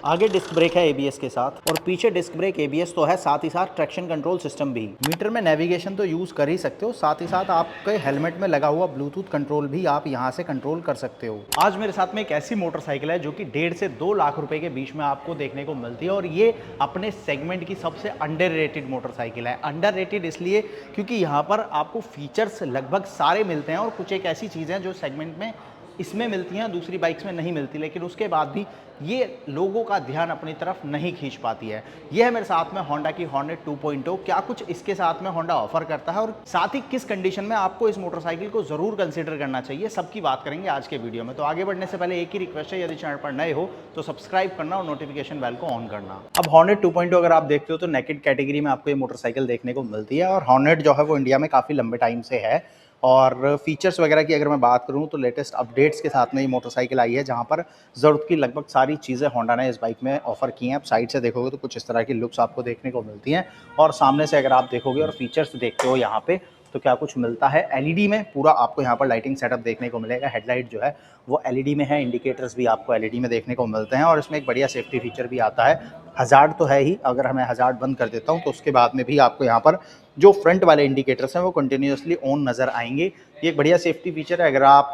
आगे disc brake है ABS के साथ और पीछे डिस्क ब्रेक एबीएस तो है, साथ ही साथ ट्रैक्शन कंट्रोल सिस्टम भी। मीटर में नेविगेशन तो यूज़ कर ही सकते हो, साथ ही साथ आपके हेलमेट में लगा हुआ ब्लूटूथ कंट्रोल भी आप यहाँ से कंट्रोल कर सकते हो। आज मेरे साथ में एक ऐसी मोटरसाइकिल है जो कि 1.5 से 2 लाख रुपए के बीच में आपको देखने को मिलती है और ये अपने सेगमेंट की सबसे अंडररेटेड मोटरसाइकिल है। अंडररेटेड इसलिए क्योंकि यहाँ पर आपको फीचर्स लगभग सारे मिलते हैं और कुछ एक ऐसी चीज़ें हैं जो सेगमेंट में इसमें मिलती हैं, दूसरी बाइक्स में नहीं मिलती, लेकिन उसके बाद भी ये लोगों का ध्यान अपनी तरफ नहीं खींच पाती है। यह है मेरे साथ में होंडा की हॉर्नेट 2.0। क्या कुछ इसके साथ में होंडा ऑफर करता है और साथ ही किस कंडीशन में आपको इस मोटरसाइकिल को जरूर कंसीडर करना चाहिए, सबकी बात करेंगे आज के वीडियो में। तो आगे बढ़ने से पहले एक ही रिक्वेस्ट है, यदि चैनल पर नए हो तो सब्सक्राइब करना और नोटिफिकेशन बेल को ऑन करना। अब हॉर्नेट 2.0 अगर आप देखते हो तो नेकेड कैटेगरी में आपको ये मोटरसाइकिल देखने को मिलती है और हॉर्नेट जो है वो इंडिया में काफ़ी लंबे टाइम से है। और फीचर्स वगैरह की अगर मैं बात करूं तो लेटेस्ट अपडेट्स के साथ में ये मोटरसाइकिल आई है, जहां पर ज़रूरत की लगभग सारी चीज़ें होंडा ने इस बाइक में ऑफर की हैं। आप साइड से देखोगे तो कुछ इस तरह की लुक्स आपको देखने को मिलती हैं और सामने से अगर आप देखोगे और फीचर्स देखते हो यहाँ पे तो क्या कुछ मिलता है। एलईडी में पूरा आपको यहाँ पर लाइटिंग सेटअप देखने को मिलेगा। हेडलाइट जो है वो एलईडी में है, इंडिकेटर्स भी आपको एलईडी में देखने को मिलते हैं और इसमें एक बढ़िया सेफ्टी फीचर भी आता है। हज़ार्ड तो है ही, अगर मैं हज़ार्ड बंद कर देता हूँ तो उसके बाद में भी आपको यहाँ पर जो फ्रंट वाले इंडिकेटर्स हैं वो कंटिन्यूसली ऑन नज़र आएंगे। ये एक बढ़िया सेफ्टी फीचर है। अगर आप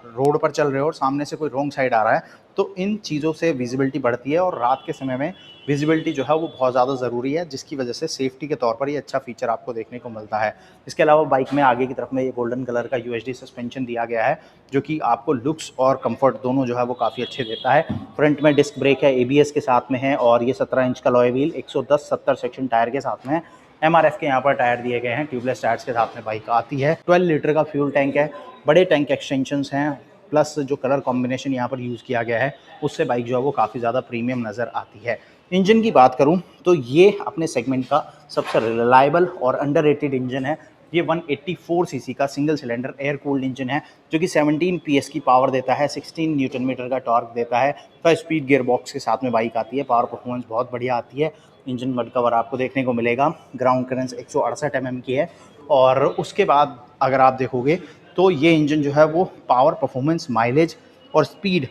रोड पर चल रहे हो और सामने से कोई रॉन्ग साइड आ रहा है तो इन चीज़ों से विजिबिलिटी बढ़ती है और रात के समय में विजिबिलिटी जो है वो बहुत ज़्यादा ज़रूरी है, जिसकी वजह से सेफ्टी के तौर पर ये अच्छा फीचर आपको देखने को मिलता है। इसके अलावा बाइक में आगे की तरफ में ये गोल्डन कलर का यूएचडी सस्पेंशन दिया गया है, जो कि आपको लुक्स और कंफर्ट दोनों जो है वो काफ़ी अच्छे देता है। फ्रंट में डिस्क ब्रेक है, एबीएस के साथ में है और ये 17 इंच का अलॉय व्हील 110/70 सेक्शन टायर के साथ में है। एमआरएफ के यहाँ पर टायर दिए गए हैं, ट्यूबलेस टायर्स के साथ में बाइक आती है। 12 लीटर का फ्यूल टैंक है, बड़े टैंक एक्सटेंशंस हैं, प्लस जो कलर कॉम्बिनेशन यहाँ पर यूज़ किया गया है उससे बाइक जो है वो काफ़ी ज़्यादा प्रीमियम नज़र आती है। इंजन की बात करूँ तो ये अपने सेगमेंट का सबसे रिलायबल और अंडररेटेड इंजन है। ये 184 सीसी का single cylinder air cooled engine है जो कि 17 पीएस की पावर देता है, 16 न्यूटन मीटर का टॉर्क देता है। 5 स्पीड गियर बॉक्स के साथ में बाइक आती है। पावर परफॉर्मेंस बहुत बढ़िया आती है। इंजन मड कवर आपको देखने को मिलेगा। ग्राउंड क्लियरेंस 168 mm की है और उसके बाद अगर आप देखोगे तो ये इंजन जो है वो पावर, परफॉर्मेंस, माइलेज और स्पीड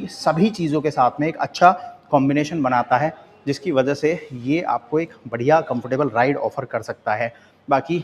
सभी चीज़ों के साथ में एक अच्छा कॉम्बिनेशन बनाता है, जिसकी वजह से ये आपको एक बढ़िया कंफर्टेबल राइड ऑफर कर सकता है। बाकी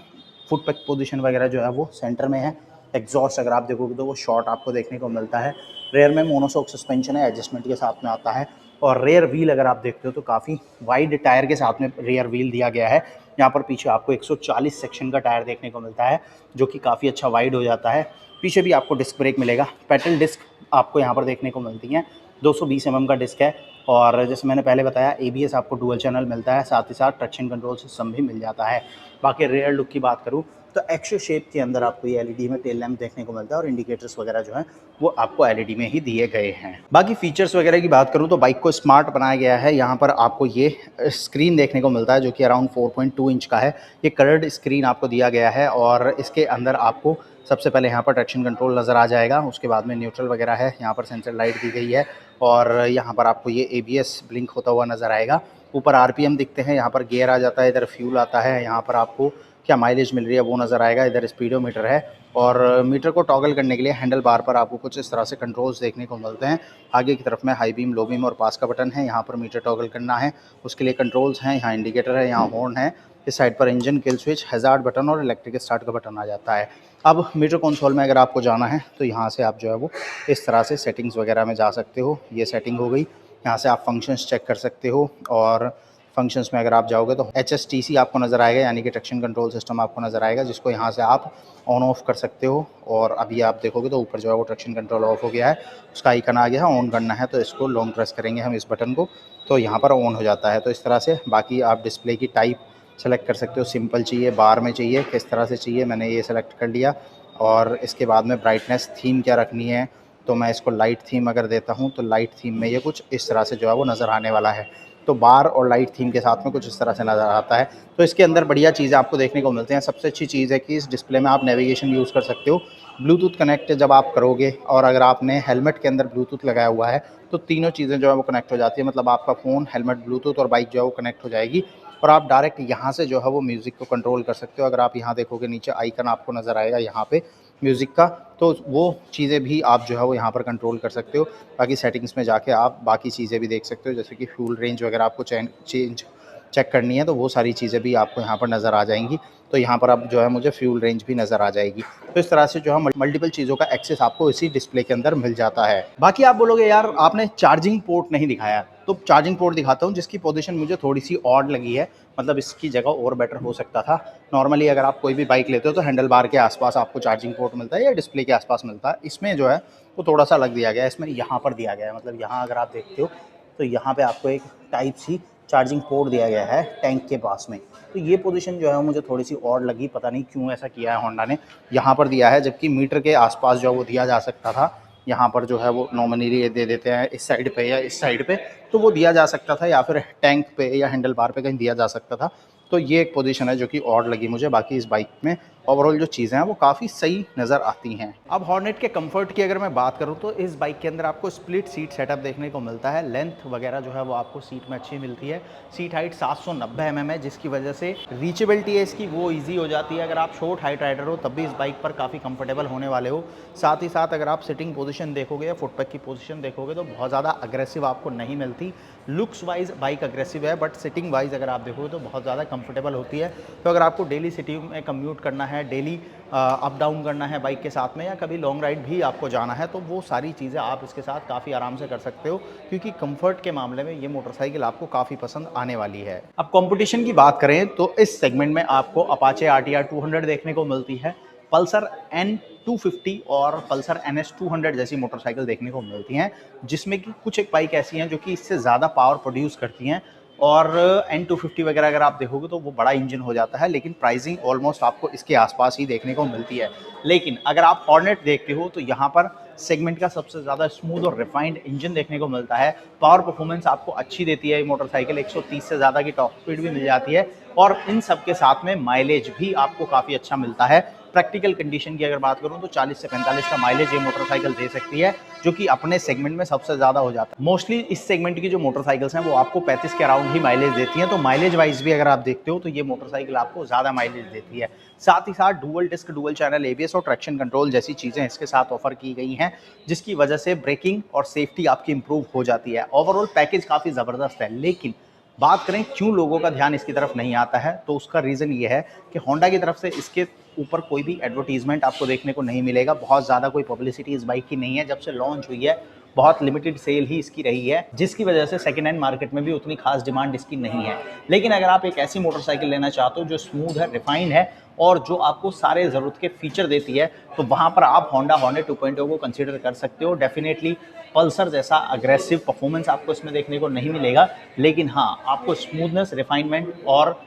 फुट पैक पोजीशन वगैरह जो है वो सेंटर में है। एग्जॉस्ट अगर आप देखोगे तो वो शॉर्ट आपको देखने को मिलता है। रेयर में मोनोशॉक सस्पेंशन है, एडजस्टमेंट के साथ में आता है। और रेयर व्हील अगर आप देखते हो तो काफ़ी वाइड टायर के साथ में रेयर व्हील दिया गया है। यहाँ पर पीछे आपको 140 सेक्शन का टायर देखने को मिलता है, जो कि काफ़ी अच्छा वाइड हो जाता है। पीछे भी आपको डिस्क ब्रेक मिलेगा। पेडल डिस्क आपको यहाँ पर देखने को मिलती हैं। 220 mm का डिस्क है और जैसे मैंने पहले बताया एबीएस आपको डुअल चैनल मिलता है, साथ ही साथ ट्रैक्शन कंट्रोल सिस्टम भी मिल जाता है। बाकी रेयर लुक की बात करूँ तो एक्स शेप के अंदर आपको ये एलईडी में टेल लैंप देखने को मिलता है और इंडिकेटर्स वगैरह जो हैं वो आपको एलईडी में ही दिए गए हैं। बाकी फीचर्स वगैरह की बात करूँ तो बाइक को स्मार्ट बनाया गया है। यहाँ पर आपको ये स्क्रीन देखने को मिलता है जो कि अराउंड 4.2 इंच का है। ये कर्व्ड स्क्रीन आपको दिया गया है और इसके अंदर आपको सबसे पहले यहाँ पर ट्रैक्शन कंट्रोल नज़र आ जाएगा। उसके बाद में न्यूट्रल वगैरह है, यहाँ पर सेंसर लाइट दी गई है और यहाँ पर आपको ये एबीएस ब्लिंक होता हुआ नज़र आएगा। ऊपर आरपीएम दिखते हैं, यहाँ पर गियर आ जाता है, इधर फ्यूल आता है, यहाँ पर आपको क्या माइलेज मिल रही है वो नज़र आएगा। इधर स्पीडोमीटर है और मीटर को टॉगल करने के लिए हैंडल बार पर आपको कुछ इस तरह से कंट्रोल्स देखने को मिलते हैं। आगे की तरफ में हाई बीम, लो बीम और पास का बटन है। यहाँ पर मीटर टॉगल करना है उसके लिए कंट्रोल्स हैं। यहाँ इंडिकेटर है, यहाँ हॉर्न है। इस साइड पर engine kill switch, hazard button और इलेक्ट्रिक स्टार्ट का बटन आ जाता है। अब मीटर कंसोल में अगर आपको जाना है तो यहाँ से आप जो है वो इस तरह से सेटिंग्स वगैरह में जा सकते हो। ये सेटिंग हो गई। यहाँ से आप फंक्शंस चेक कर सकते हो और फंक्शंस में अगर आप जाओगे तो HSTC आपको नज़र आएगा, यानी कि ट्रैक्शन कंट्रोल सिस्टम आपको नज़र आएगा, जिसको यहाँ से आप ऑन ऑफ कर सकते हो। और अभी आप देखोगे तो ऊपर जो है वो ट्रैक्शन कंट्रोल ऑफ हो गया है, उसका आइकन आ गया है। ऑन करना है तो इसको लॉन्ग प्रेस करेंगे हम इस बटन को तो यहाँ पर ऑन हो जाता है। तो इस तरह से बाकी आप डिस्प्ले की टाइप सेलेक्ट कर सकते हो, सिंपल चाहिए, बार में चाहिए, किस तरह से चाहिए, मैंने ये सेलेक्ट कर लिया। और इसके बाद में ब्राइटनेस थीम क्या रखनी है तो मैं इसको लाइट थीम अगर देता हूँ तो लाइट थीम में ये कुछ इस तरह से जो है वो नज़र आने वाला है। तो बार और लाइट थीम के साथ में कुछ इस तरह से नज़र आता है। तो इसके अंदर बढ़िया चीज़ें आपको देखने को मिलते हैं। सबसे अच्छी चीज़ है कि इस डिस्प्ले में आप नेविगेशन यूज़ कर सकते हो। ब्लूटूथ कनेक्ट जब आप करोगे और अगर आपने हेलमेट के अंदर ब्लूटूथ लगाया हुआ है तो तीनों चीज़ें जो है वो कनेक्ट हो जाती है। मतलब आपका फ़ोन, हेलमेट, ब्लूटूथ और बाइक जो है वो कनेक्ट हो जाएगी और आप डायरेक्ट यहाँ से जो है वो म्यूज़िक को कंट्रोल कर सकते हो। अगर आप यहाँ देखोगे नीचे आइकन आपको नज़र आएगा यहाँ पे, म्यूज़िक का, तो वो चीज़ें भी आप जो है वो यहाँ पर कंट्रोल कर सकते हो। बाकी सेटिंग्स में जाके आप बाकी चीज़ें भी देख सकते हो, जैसे कि फ्यूल रेंज वगैरह आपको चेंज चेक करनी है, तो वो सारी चीज़ें भी आपको यहाँ पर नज़र आ जाएँगी। तो यहाँ पर अब जो है मुझे फ्यूल रेंज भी नज़र आ जाएगी। तो इस तरह से जो है मल्टीपल चीज़ों का एक्सेस आपको इसी डिस्प्ले के अंदर मिल जाता है। बाकी आप बोलोगे यार आपने चार्जिंग पोर्ट नहीं दिखाया, तो चार्जिंग पोर्ट दिखाता हूँ जिसकी पोजीशन मुझे थोड़ी-सी ऑड लगी है, मतलब इसकी जगह और बेटर हो सकता था। नॉर्मली अगर आप कोई भी बाइक लेते हो तो हैंडल बार के आस-पास आपको चार्जिंग पोर्ट मिलता है या डिस्प्ले के आस-पास मिलता है। इसमें जो है वो थोड़ा-सा अलग दिया गया है, इसमें यहाँ पर दिया गया है, मतलब यहाँ अगर आप देखते हो तो यहाँ पे आपको एक टाइप सी चार्जिंग पोर्ट दिया गया है टैंक के पास में। तो ये पोजीशन जो है मुझे थोड़ी-सी ऑड लगी, पता नहीं क्यों ऐसा किया है होंडा ने। यहाँ पर दिया है जबकि मीटर के आस-पास जो है वो दिया जा सकता था। यहाँ पर जो है वो नॉमिनली दे देते हैं इस साइड पे या इस साइड पे, तो वो दिया जा सकता था या फिर टैंक पे या हैंडल बार पे कहीं दिया जा सकता था। तो ये एक पोजीशन है जो कि ऑड लगी मुझे। बाकी इस बाइक में ओवरऑल जो चीज़ें हैं वो काफ़ी सही नज़र आती हैं। अब हॉर्नेट के कंफर्ट की अगर मैं बात करूँ तो इस बाइक के अंदर आपको स्प्लिट सीट सेटअप देखने को मिलता है। लेंथ वगैरह जो है वो आपको सीट में अच्छी मिलती है। सीट हाइट 790 mm है, जिसकी वजह से रीचेबिलिटी है इसकी वो ईजी हो जाती है। अगर आप शॉर्ट हाइट राइडर हो तब भी इस बाइक पर काफ़ी कंफर्टेबल होने वाले हो। साथ ही साथ अगर आप सिटिंग पोजीशन देखोगे या फुटपैक की पोजीशन देखोगे तो बहुत ज़्यादा अग्रेसिव आपको नहीं मिलती। लुक्स वाइज बाइक अग्रेसिव है, बट सिटिंग वाइज अगर आप देखोगे तो बहुत ज़्यादा कंफर्टेबल होती है। तो अगर आपको डेली सिटी में कम्यूट करना है, डेली अप डाउन करना है बाइक के साथ में, या कभी लॉन्ग राइड भी आपको जाना है, तो वो सारी चीज़ें आप इसके साथ काफ़ी आराम से कर सकते हो, क्योंकि कंफर्ट के मामले में ये मोटरसाइकिल आपको काफ़ी पसंद आने वाली है। अब कंपटीशन की बात करें तो इस सेगमेंट में आपको अपाचे RTR 200 देखने को मिलती है, पल्सर N250 और पल्सर NS 200 जैसी मोटरसाइकिल देखने को मिलती हैं, जिसमें कि कुछ एक बाइक ऐसी हैं जो कि इससे ज़्यादा पावर प्रोड्यूस करती हैं। और N250 वगैरह अगर आप देखोगे तो वो बड़ा इंजन हो जाता है, लेकिन प्राइसिंग ऑलमोस्ट आपको इसके आसपास ही देखने को मिलती है। लेकिन अगर आप हॉर्नेट देखते हो तो यहाँ पर सेगमेंट का सबसे ज़्यादा स्मूथ और रिफाइंड इंजन देखने को मिलता है। पावर परफॉर्मेंस आपको अच्छी देती है ये मोटरसाइकिल, 130 से ज़्यादा की टॉप स्पीड भी मिल जाती है, और इन सब के साथ में माइलेज भी आपको काफ़ी अच्छा मिलता है। प्रैक्टिकल कंडीशन की अगर बात करूं तो 40 से 45 का माइलेज ये मोटरसाइकिल दे सकती है, जो कि अपने सेगमेंट में सबसे ज़्यादा हो जाता है। मोस्टली इस सेगमेंट की जो मोटरसाइकिल्स हैं वो आपको 35 के अराउंड ही माइलेज देती हैं, तो माइलेज वाइज भी अगर आप देखते हो तो ये मोटरसाइकिल आपको ज़्यादा माइलेज देती है। साथ ही साथ dual disc, dual channel ABS और ट्रैक्शन कंट्रोल जैसी चीज़ें इसके साथ ऑफर की गई हैं, जिसकी वजह से ब्रेकिंग और सेफ्टी आपकी इंप्रूव हो जाती है। ओवरऑल पैकेज काफ़ी ज़बरदस्त है। लेकिन बात करें क्यों लोगों का ध्यान इसकी तरफ नहीं आता है, तो उसका रीज़न ये है कि होंडा की तरफ से इसके ऊपर कोई भी एडवर्टीजमेंट आपको देखने को नहीं मिलेगा। बहुत ज़्यादा कोई पब्लिसिटी इस बाइक की नहीं है। जब से लॉन्च हुई है बहुत लिमिटेड सेल ही इसकी रही है, जिसकी वजह से सेकेंड हैंड मार्केट में भी उतनी खास डिमांड इसकी नहीं है। लेकिन अगर आप एक ऐसी मोटरसाइकिल लेना चाहते हो जो स्मूथ है, रिफाइंड है और जो आपको सारे ज़रूरत के फीचर देती है, तो वहाँ पर आप होंडा हॉर्नेट 2.0 को कंसीडर कर सकते हो। डेफिनेटली पल्सर जैसा अग्रेसिव परफॉर्मेंस आपको इसमें देखने को नहीं मिलेगा, लेकिन हाँ, आपको स्मूथनेस, रिफाइनमेंट और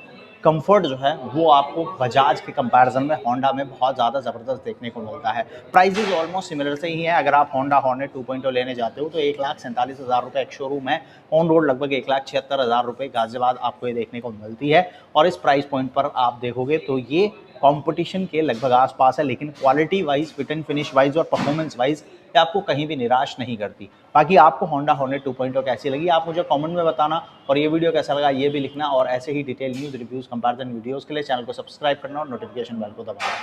कंफर्ट जो है वो आपको बजाज के कंपैरिजन में होंडा में बहुत ज़्यादा ज़बरदस्त देखने को मिलता है। प्राइसेस ऑलमोस्ट सिमिलर से ही है। अगर आप होंडा हॉर्नेट 2.0 लेने जाते हो तो 1,47,000 रुपये एक शोरूम है, ऑन रोड लगभग 1,76,000 रुपये गाजियाबाद आपको ये देखने को मिलती है। और इस प्राइस पॉइंट पर आप देखोगे तो ये कंपटीशन के लगभग आसपास है, लेकिन quality wise, fit and finish wise और परफॉर्मेंस वाइज ये आपको कहीं भी निराश नहीं करती। बाकी आपको होंडा हॉर्नेट 2.0 कैसी लगी आप मुझे कमेंट में बताना, और ये वीडियो कैसा लगा ये भी लिखना, और ऐसे ही detail news, reviews, comparison videos के लिए चैनल को सब्सक्राइब करना और नोटिफिकेशन बेल को दबाना।